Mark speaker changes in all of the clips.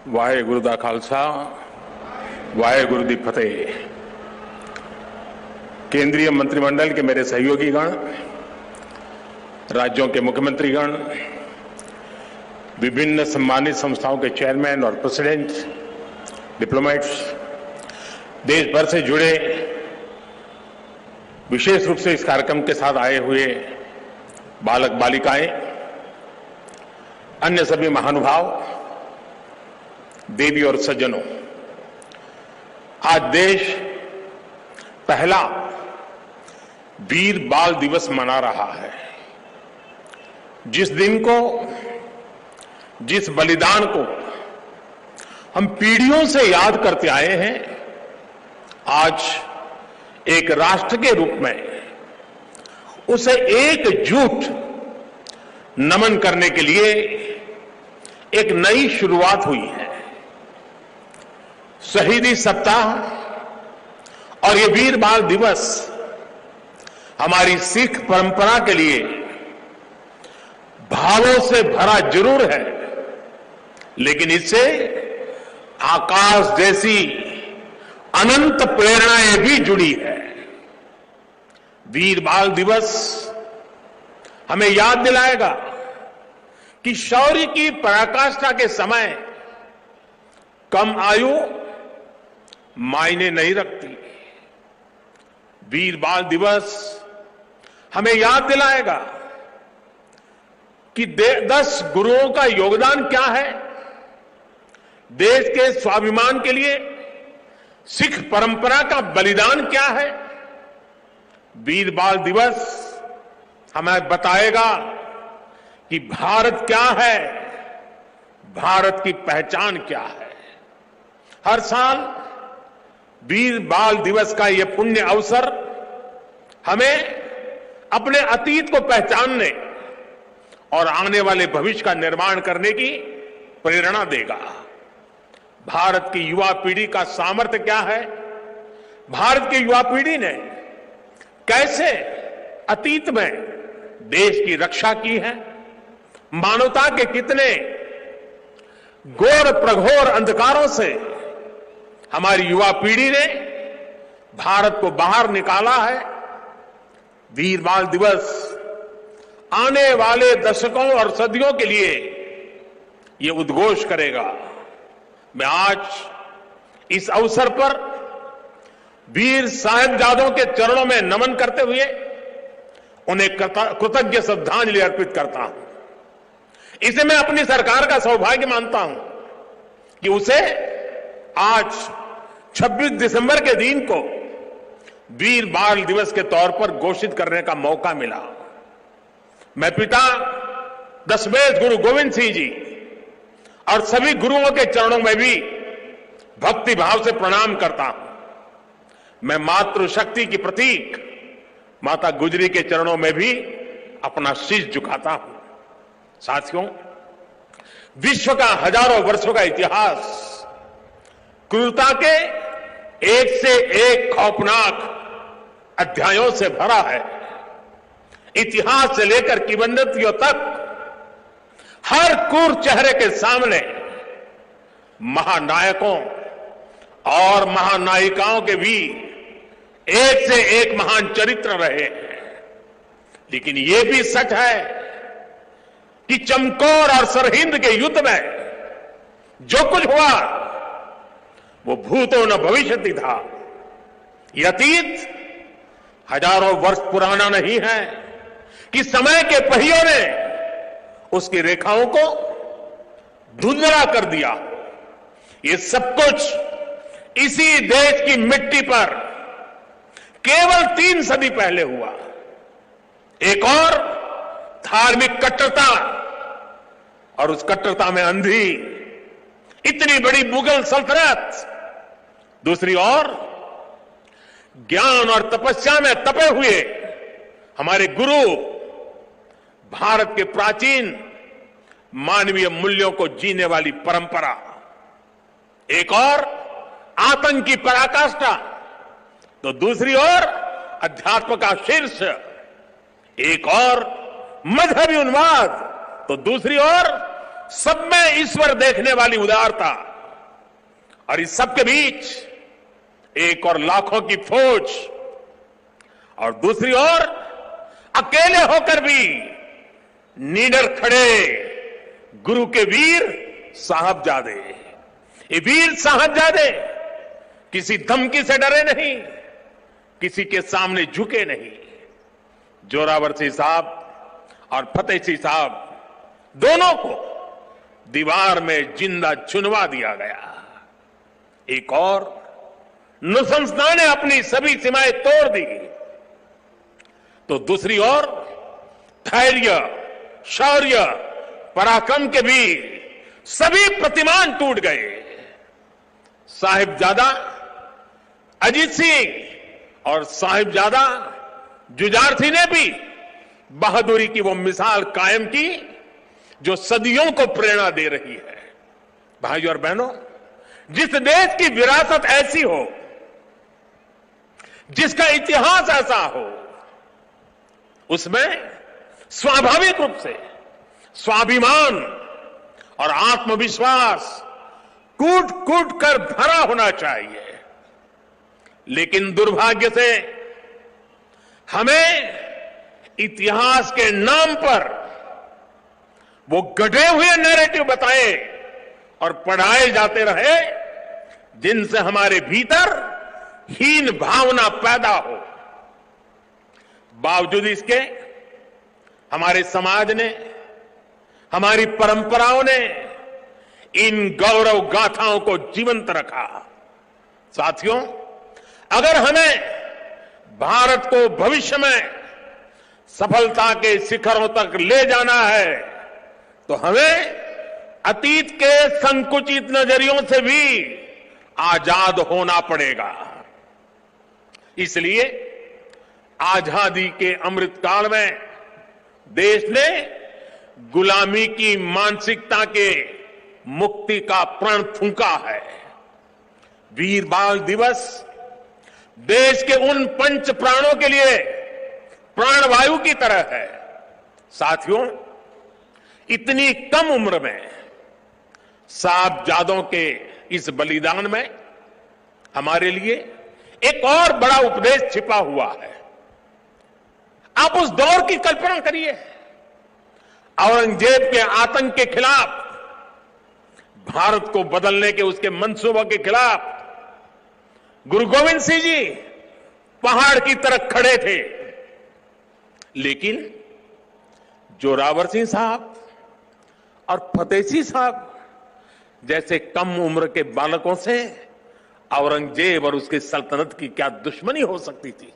Speaker 1: वाहेगुरु दा खालसा वाहेगुरु दी फतेह। केंद्रीय मंत्रिमंडल के मेरे सहयोगीगण, राज्यों के मुख्यमंत्रीगण, विभिन्न सम्मानित संस्थाओं के चेयरमैन और प्रेसिडेंट, डिप्लोमेट्स, देश भर से जुड़े विशेष रूप से इस कार्यक्रम के साथ आए हुए बालक बालिकाएं, अन्य सभी महानुभाव, देवी और सज्जनों, आज देश पहला वीर बाल दिवस मना रहा है। जिस दिन को, जिस बलिदान को हम पीढ़ियों से याद करते आए हैं, आज एक राष्ट्र के रूप में उसे एकजुट नमन करने के लिए एक नई शुरुआत हुई है। शहीदी सप्ताह और ये वीर बाल दिवस हमारी सिख परंपरा के लिए भावों से भरा जरूर है, लेकिन इससे आकाश जैसी अनंत प्रेरणाएं भी जुड़ी है। वीर बाल दिवस हमें याद दिलाएगा कि शौर्य की पराकाष्ठा के समय कम आयु मायने नहीं रखती। वीर बाल दिवस हमें याद दिलाएगा कि 10 गुरुओं का योगदान क्या है, देश के स्वाभिमान के लिए सिख परंपरा का बलिदान क्या है। वीर बाल दिवस हमें बताएगा कि भारत क्या है, भारत की पहचान क्या है। हर साल वीर बाल दिवस का यह पुण्य अवसर हमें अपने अतीत को पहचानने और आने वाले भविष्य का निर्माण करने की प्रेरणा देगा। भारत की युवा पीढ़ी का सामर्थ्य क्या है, भारत की युवा पीढ़ी ने कैसे अतीत में देश की रक्षा की है, मानवता के कितने घोर प्रघोर अंधकारों से हमारी युवा पीढ़ी ने भारत को बाहर निकाला है। वीर बाल दिवस आने वाले दशकों और सदियों के लिए ये उद्घोष करेगा। मैं आज इस अवसर पर वीर साहिबजादों के चरणों में नमन करते हुए उन्हें कृतज्ञ श्रद्धांजलि अर्पित करता हूं। इसे मैं अपनी सरकार का सौभाग्य मानता हूं कि उसे आज 26 दिसंबर के दिन को वीर बाल दिवस के तौर पर घोषित करने का मौका मिला। मैं पिता दशमेश गुरु गोविंद सिंह जी और सभी गुरुओं के चरणों में भी भक्ति भाव से प्रणाम करता हूं। मैं मातृशक्ति की प्रतीक माता गुजरी के चरणों में भी अपना शीश झुकाता हूं। साथियों, विश्व का हजारों वर्षों का इतिहास क्रूरता के एक से एक खौफनाक अध्यायों से भरा है। इतिहास से लेकर किंवदंतियों तक हर क्रूर चेहरे के सामने महानायकों और महानायिकाओं के भी एक से एक महान चरित्र रहे हैं। लेकिन यह भी सच है कि चमकौर और सरहिंद के युद्ध में जो कुछ हुआ वो भूतो न भविष्यति था। यह अतीत हजारों वर्ष पुराना नहीं है कि समय के पहियों ने उसकी रेखाओं को धुंधला कर दिया। ये सब कुछ इसी देश की मिट्टी पर केवल 3 सदी पहले हुआ। एक और धार्मिक कट्टरता और उस कट्टरता में अंधी इतनी बड़ी मुगल सल्तनत, दूसरी ओर ज्ञान और तपस्या में तपे हुए हमारे गुरु, भारत के प्राचीन मानवीय मूल्यों को जीने वाली परंपरा, एक और आतंक की पराकाष्ठा, तो दूसरी ओर अध्यात्म का शीर्ष, एक और मजहबी उन्माद, तो दूसरी ओर सब में ईश्वर देखने वाली उदारता। और इस सब के बीच एक और लाखों की फौज और दूसरी ओर अकेले होकर भी निडर खड़े गुरु के वीर साहबजादे। ये वीर साहबजादे किसी धमकी से डरे नहीं, किसी के सामने झुके नहीं। जोरावर सिंह साहब और फतेह सिंह साहब दोनों को दीवार में जिंदा चुनवा दिया गया। एक और नृशंसता ने अपनी सभी सीमाएं तोड़ दी, तो दूसरी ओर धैर्य, शौर्य, पराक्रम के भी सभी प्रतिमान टूट गए। साहिबजादा अजीत सिंह और साहिबजादा जुझार सिंह ने भी बहादुरी की वो मिसाल कायम की जो सदियों को प्रेरणा दे रही है। भाइयों और बहनों, जिस देश की विरासत ऐसी हो, जिसका इतिहास ऐसा हो, उसमें स्वाभाविक रूप से स्वाभिमान और आत्मविश्वास कूट कूट कर भरा होना चाहिए। लेकिन दुर्भाग्य से हमें इतिहास के नाम पर वो गढ़े हुए नैरेटिव बताए और पढ़ाए जाते रहे जिनसे हमारे भीतर हीन भावना पैदा हो। बावजूद इसके हमारे समाज ने, हमारी परंपराओं ने इन गौरव गाथाओं को जीवंत रखा। साथियों, अगर हमें भारत को भविष्य में सफलता के शिखरों तक ले जाना है तो हमें अतीत के संकुचित नजरियों से भी आजाद होना पड़ेगा। इसलिए आजादी के अमृतकाल में देश ने गुलामी की मानसिकता के मुक्ति का प्रण फूंका है। वीर बाल दिवस देश के उन पंच प्राणों के लिए प्राणवायु की तरह है। साथियों, इतनी कम उम्र में साहबजादों के इस बलिदान में हमारे लिए एक और बड़ा उपदेश छिपा हुआ है। आप उस दौर की कल्पना करिए, औरंगजेब के आतंक के खिलाफ, भारत को बदलने के उसके मंसूबों के खिलाफ गुरु गोविंद सिंह जी पहाड़ की तरह खड़े थे। लेकिन जोरावर सिंह साहब और फतेह सिंह साहब जैसे कम उम्र के बालकों से औरंगजेब और उसकी सल्तनत की क्या दुश्मनी हो सकती थी।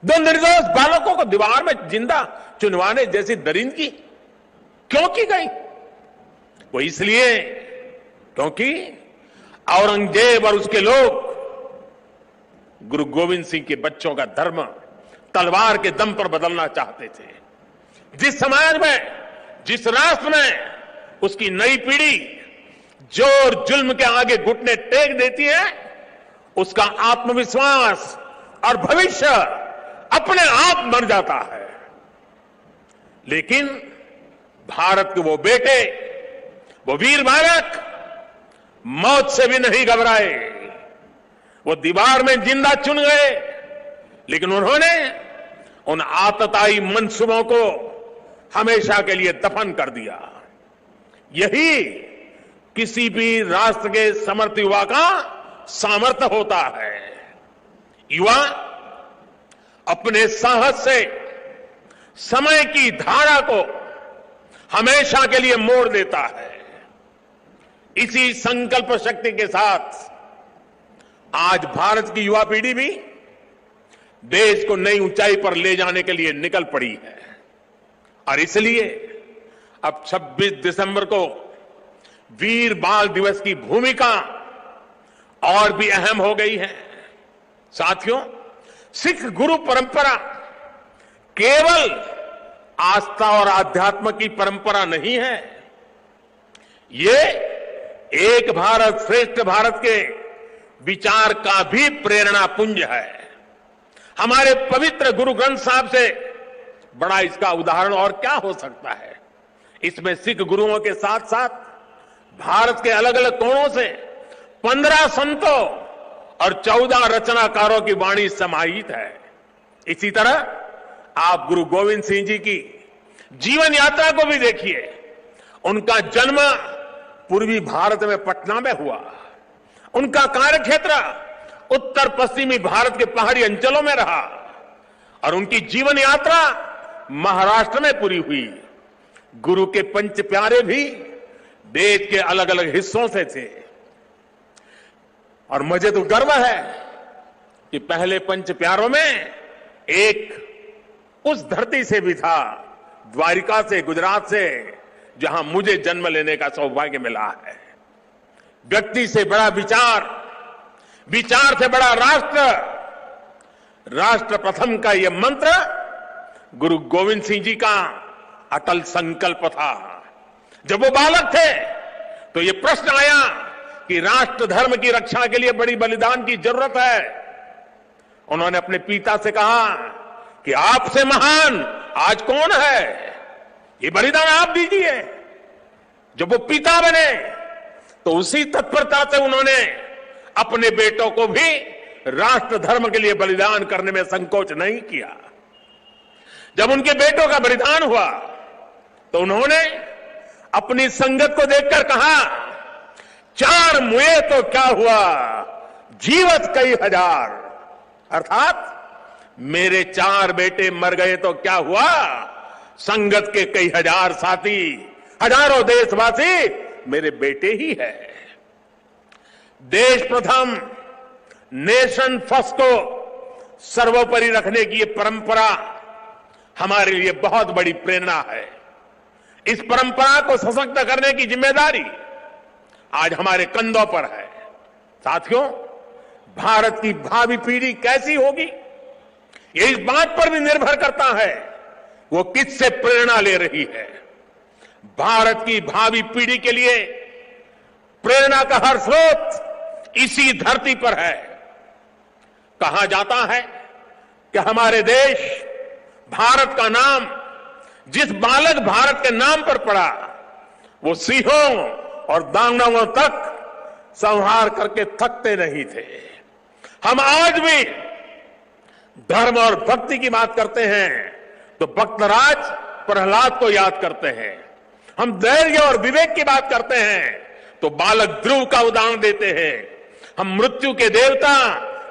Speaker 1: दो निर्दोष बालकों को दीवार में जिंदा चुनवाने जैसी दरिंदगी क्यों की गई? वो इसलिए क्योंकि औरंगजेब और उसके लोग गुरु गोविंद सिंह के बच्चों का धर्म तलवार के दम पर बदलना चाहते थे। जिस समाज में, जिस राष्ट्र में उसकी नई पीढ़ी जोर जुल्म के आगे घुटने टेक देती है, उसका आत्मविश्वास और भविष्य अपने आप मर जाता है। लेकिन भारत के वो बेटे, वो वीर बालक मौत से भी नहीं घबराए। वो दीवार में जिंदा चुन गए, लेकिन उन्होंने उन आतताई मंसूबों को हमेशा के लिए दफन कर दिया। यही किसी भी राष्ट्र के समर्थ युवा का सामर्थ्य होता है। युवा अपने साहस से समय की धारा को हमेशा के लिए मोड़ देता है। इसी संकल्प शक्ति के साथ आज भारत की युवा पीढ़ी भी देश को नई ऊंचाई पर ले जाने के लिए निकल पड़ी है। और इसलिए अब 26 दिसंबर को वीर बाल दिवस की भूमिका और भी अहम हो गई है। साथियों, सिख गुरु परंपरा केवल आस्था और आध्यात्म की परंपरा नहीं है, ये एक भारत श्रेष्ठ भारत के विचार का भी प्रेरणा पुंज है। हमारे पवित्र गुरु ग्रंथ साहब से बड़ा इसका उदाहरण और क्या हो सकता है। इसमें सिख गुरुओं के साथ साथ भारत के अलग अलग कोणों से 15 संतों और 14 रचनाकारों की वाणी समाहित है। इसी तरह आप गुरु गोविंद सिंह जी की जीवन यात्रा को भी देखिए। उनका जन्म पूर्वी भारत में पटना में हुआ। उनका कार्यक्षेत्र उत्तर पश्चिमी भारत के पहाड़ी अंचलों में रहा और उनकी जीवन यात्रा महाराष्ट्र में पूरी हुई। गुरु के पंच प्यारे भी देश के अलग अलग हिस्सों से थे और मुझे तो गर्व है कि पहले पंच प्यारों में एक उस धरती से भी था, द्वारिका से, गुजरात से, जहां मुझे जन्म लेने का सौभाग्य मिला है। व्यक्ति से बड़ा विचार, विचार से बड़ा राष्ट्र, राष्ट्र प्रथम का यह मंत्र गुरु गोविंद सिंह जी का अटल संकल्प था। जब वो बालक थे तो यह प्रश्न आया कि राष्ट्र धर्म की रक्षा के लिए बड़ी बलिदान की जरूरत है। उन्होंने अपने पिता से कहा कि आपसे महान आज कौन है, ये बलिदान आप दीजिए। जब वो पिता बने तो उसी तत्परता से उन्होंने अपने बेटों को भी राष्ट्र धर्म के लिए बलिदान करने में संकोच नहीं किया। जब उनके बेटों का बलिदान हुआ तो उन्होंने अपनी संगत को देखकर कहा, 4 मुए तो क्या हुआ, जीवत कई हजार। अर्थात मेरे 4 बेटे मर गए तो क्या हुआ, संगत के कई हजार साथी, हजारों देशवासी मेरे बेटे ही है। देश प्रथम, नेशन फर्स्ट को सर्वोपरि रखने की यह परंपरा हमारे लिए बहुत बड़ी प्रेरणा है। इस परंपरा को सशक्त करने की जिम्मेदारी आज हमारे कंधों पर है। साथियों, भारत की भावी पीढ़ी कैसी होगी, ये इस बात पर भी निर्भर करता है वो किससे प्रेरणा ले रही है। भारत की भावी पीढ़ी के लिए प्रेरणा का हर स्रोत इसी धरती पर है। कहा जाता है कि हमारे देश, भारत का नाम जिस बालक भारत के नाम पर पड़ा, वो सिंहों और दानवों तक संहार करके थकते नहीं थे। हम आज भी धर्म और भक्ति की बात करते हैं तो भक्तराज प्रहलाद को याद करते हैं। हम धैर्य और विवेक की बात करते हैं तो बालक ध्रुव का उदाहरण देते हैं। हम मृत्यु के देवता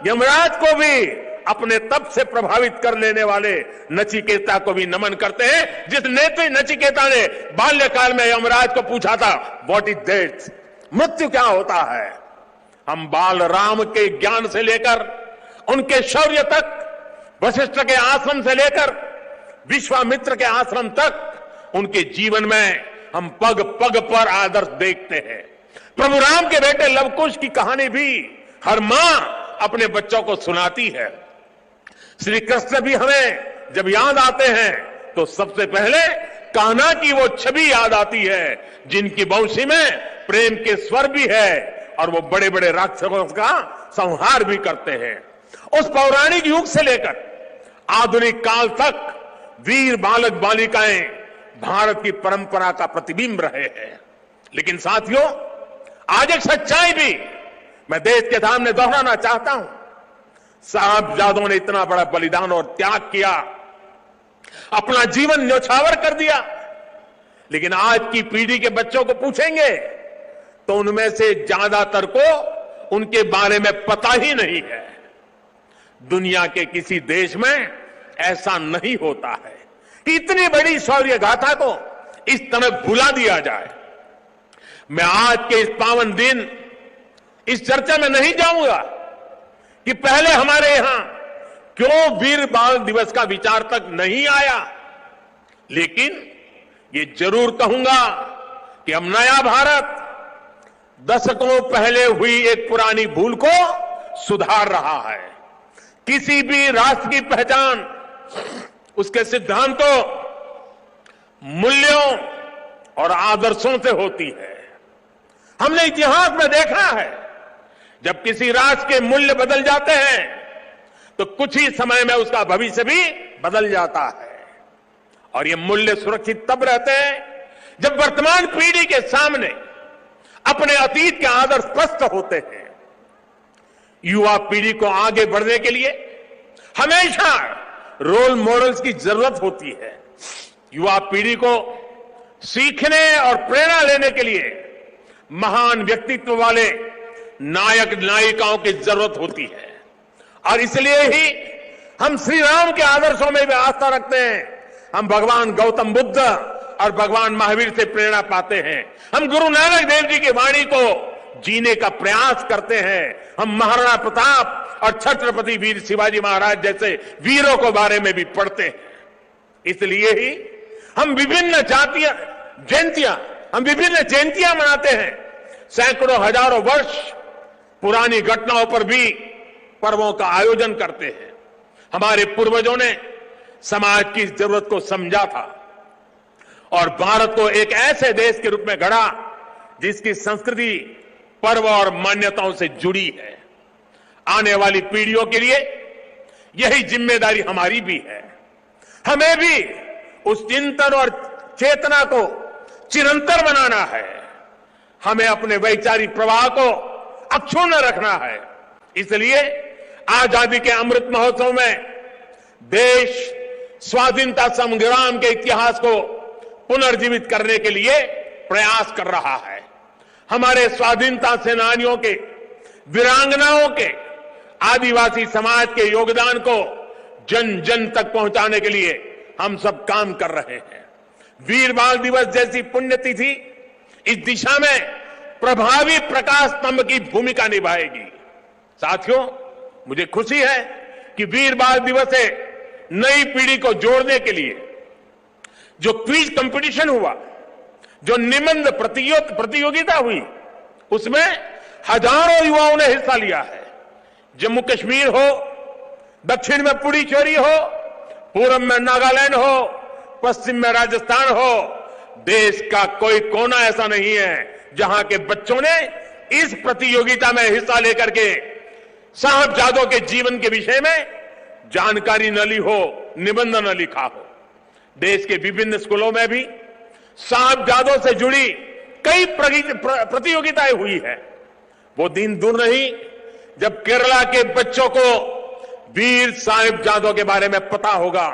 Speaker 1: यमराज को भी अपने तप से प्रभावित कर लेने वाले नचिकेता को भी नमन करते हैं, जिस नेत्री नचिकेता ने बाल्यकाल में यमराज को पूछा था, व्हाट इज डेथ, मृत्यु क्या होता है। हम बाल राम के ज्ञान से लेकर उनके शौर्य तक, वशिष्ठ के आश्रम से लेकर विश्वामित्र के आश्रम तक, उनके जीवन में हम पग पग पर आदर्श देखते हैं। प्रभु राम के बेटे लवकुश की कहानी भी हर मां अपने बच्चों को सुनाती है। श्री कृष्ण भी हमें जब याद आते हैं तो सबसे पहले कान्हा की वो छवि याद आती है, जिनकी बंशी में प्रेम के स्वर भी है और वो बड़े बड़े राक्षसों का संहार भी करते हैं। उस पौराणिक युग से लेकर आधुनिक काल तक वीर बालक बालिकाएं भारत की परंपरा का प्रतिबिंब रहे हैं। लेकिन साथियों, आज एक सच्चाई भी मैं देश के सामने दोहराना चाहता हूं। साहबजादों ने इतना बड़ा बलिदान और त्याग किया, अपना जीवन न्यौछावर कर दिया, लेकिन आज की पीढ़ी के बच्चों को पूछेंगे तो उनमें से ज्यादातर को उनके बारे में पता ही नहीं है। दुनिया के किसी देश में ऐसा नहीं होता है कि इतनी बड़ी शौर्य गाथा को इस तरह भुला दिया जाए। मैं आज के इस पावन दिन इस चर्चा में नहीं जाऊंगा कि पहले हमारे यहां क्यों वीर बाल दिवस का विचार तक नहीं आया, लेकिन ये जरूर कहूंगा कि हम नया भारत दशकों पहले हुई एक पुरानी भूल को सुधार रहा है। किसी भी राष्ट्र की पहचान उसके सिद्धांतों, मूल्यों और आदर्शों से होती है। हमने इतिहास में देखा है, जब किसी राष्ट्र के मूल्य बदल जाते हैं तो कुछ ही समय में उसका भविष्य भी बदल जाता है। और ये मूल्य सुरक्षित तब रहते हैं जब वर्तमान पीढ़ी के सामने अपने अतीत के आदर्श स्पष्ट होते हैं। युवा पीढ़ी को आगे बढ़ने के लिए हमेशा रोल मॉडल्स की जरूरत होती है। युवा पीढ़ी को सीखने और प्रेरणा लेने के लिए महान व्यक्तित्व वाले नायक नायिकाओं की जरूरत होती है और इसलिए ही हम श्री राम के आदर्शों में भी आस्था रखते हैं। हम भगवान गौतम बुद्ध और भगवान महावीर से प्रेरणा पाते हैं। हम गुरु नानक देव जी की वाणी को जीने का प्रयास करते हैं। हम महाराणा प्रताप और छत्रपति वीर शिवाजी महाराज जैसे वीरों के बारे में भी पढ़ते हैं। इसलिए ही हम विभिन्न जयंतियां मनाते हैं। सैकड़ों हजारों वर्ष पुरानी घटनाओं पर भी पर्वों का आयोजन करते हैं। हमारे पूर्वजों ने समाज की जरूरत को समझा था और भारत को एक ऐसे देश के रूप में गढ़ा जिसकी संस्कृति पर्व और मान्यताओं से जुड़ी है। आने वाली पीढ़ियों के लिए यही जिम्मेदारी हमारी भी है। हमें भी उस चिंतन और चेतना को चिरंतर बनाना है। हमें अपने वैचारिक प्रवाह को अक्षुण्ण रखना है। इसलिए आजादी के अमृत महोत्सव में देश स्वाधीनता संग्राम के इतिहास को पुनर्जीवित करने के लिए प्रयास कर रहा है। हमारे स्वाधीनता सेनानियों के, वीरांगनाओं के, आदिवासी समाज के योगदान को जन जन तक पहुंचाने के लिए हम सब काम कर रहे हैं। वीर बाल दिवस जैसी पुण्यतिथि इस दिशा में प्रभावी प्रकाश स्तंभ की भूमिका निभाएगी। साथियों, मुझे खुशी है कि वीर बाल दिवस से नई पीढ़ी को जोड़ने के लिए जो क्विज कंपटीशन हुआ, जो निबंध प्रतियोगिता हुई, उसमें हजारों युवाओं ने हिस्सा लिया है। जम्मू कश्मीर हो, दक्षिण में पुडुचेरी हो, पूर्व में नागालैंड हो, पश्चिम में राजस्थान हो, देश का कोई कोना ऐसा नहीं है जहां के बच्चों ने इस प्रतियोगिता में हिस्सा लेकर के साहबजादों के जीवन के विषय में जानकारी न ली हो, निबंध न लिखा हो। देश के विभिन्न स्कूलों में भी साहबजादों से जुड़ी कई प्रतियोगिताएं हुई है। वो दिन दूर नहीं जब केरला के बच्चों को वीर साहिबजादों के बारे में पता होगा,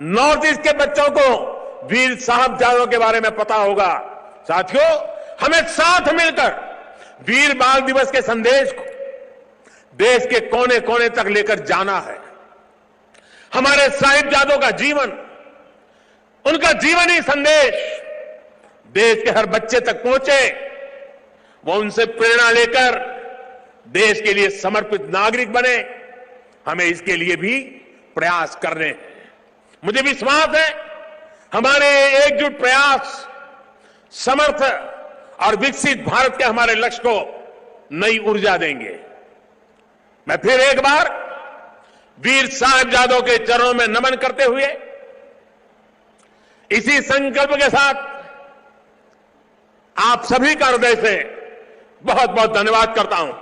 Speaker 1: नॉर्थ ईस्ट के बच्चों को वीर साहिबजादों के बारे में पता होगा। साथियों, हमें साथ मिलकर वीर बाल दिवस के संदेश को देश के कोने कोने तक लेकर जाना है। हमारे साहिबजादों का जीवन, उनका जीवनी संदेश देश के हर बच्चे तक पहुंचे। वो उनसे प्रेरणा लेकर देश के लिए समर्पित नागरिक बने। हमें इसके लिए भी प्रयास करने हैं। मुझे विश्वास है हमारे एकजुट प्रयास समर्थ और विकसित भारत के हमारे लक्ष्य को नई ऊर्जा देंगे। मैं फिर एक बार वीर साहिबजादों के चरणों में नमन करते हुए इसी संकल्प के साथ आप सभी का हृदय से बहुत बहुत धन्यवाद करता हूं।